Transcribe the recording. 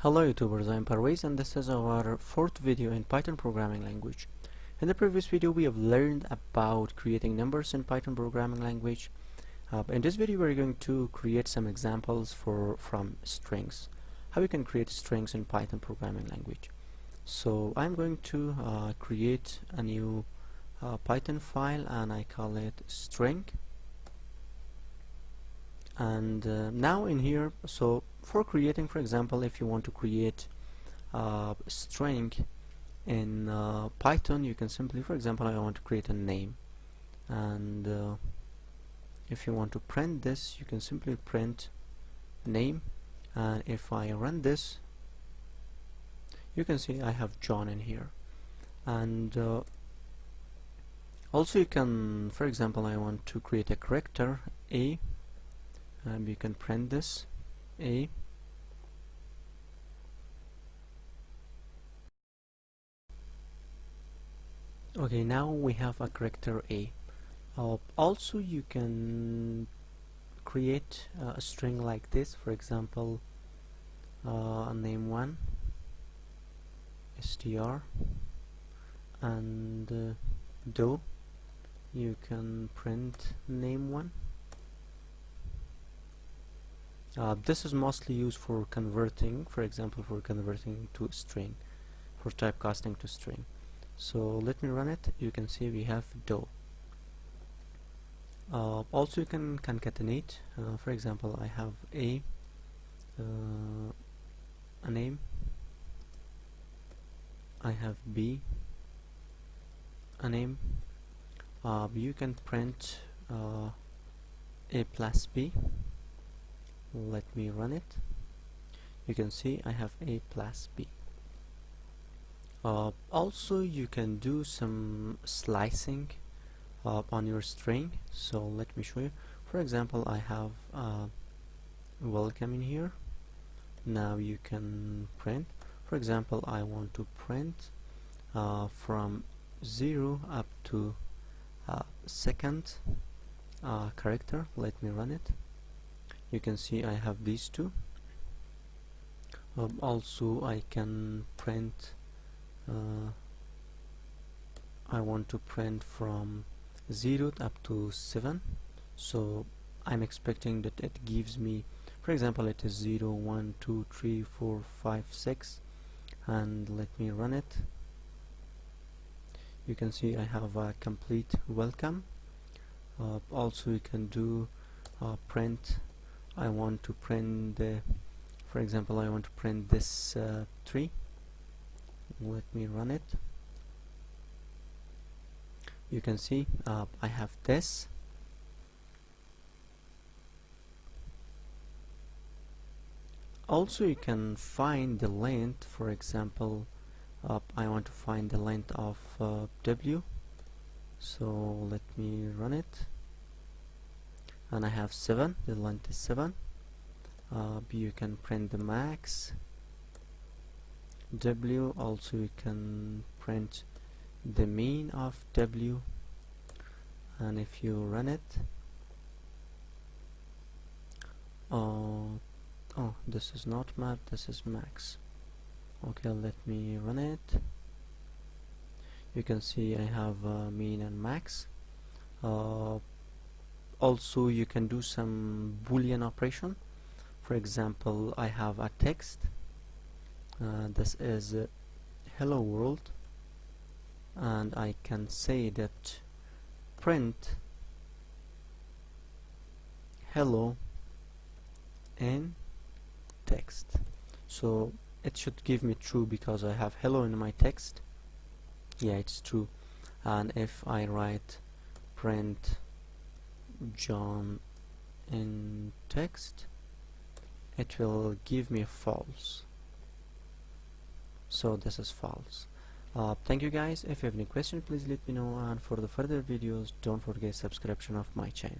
Hello YouTubers, I'm Parvez and this is our fourth video in Python programming language. In the previous video we have learned about creating numbers in Python programming language. In this video we're going to create some examples from strings. How you can create strings in Python programming language. So I'm going to create a new Python file and I call it string. And now in here, so for creating, for example, if you want to create a string in Python, you can simply, for example, I want to create a name, and if you want to print this, you can simply print name, and if I run this, you can see I have John in here. And also you can, for example, I want to create a character A, and you can print this A. Okay, now we have a character A. Also you can create a string like this, for example, name1 str, and do you can print name1. This is mostly used for converting, for example, for converting to string, for typecasting to string. So let me run it. You can see we have do. Also you can concatenate. For example, I have a name, I have B, a name. You can print A plus B. Let me run it. You can see I have A plus B. Also you can do some slicing on your string, so let me show you. For example, I have welcome in here. Now you can print, for example, I want to print from 0 up to second character. Let me run it. You can see I have these two. Also I can print, I want to print from 0 up to 7, so I'm expecting that it gives me, for example, it is 0, 1, 2, 3, 4, 5, 6, and let me run it. You can see I have a complete welcome. Also you can do print, I want to print for example, I want to print this 3. Let me run it. You can see I have this. Also you can find the length, for example, I want to find the length of W, so let me run it. And I have 7, the length is 7. You can print the max W. Also you can print the mean of W, and if you run it, oh, this is not map, this is max. Okay, let me run it. You can see I have mean and max. Also you can do some Boolean operation. For example, I have a text, this is hello world, and I can say that print hello in text, so it should give me true because I have hello in my text. Yeah, it's true. And if I write print John in text, it will give me false, so this is false. Thank you guys. If you have any question, please let me know, and for the further videos don't forget subscription of my channel.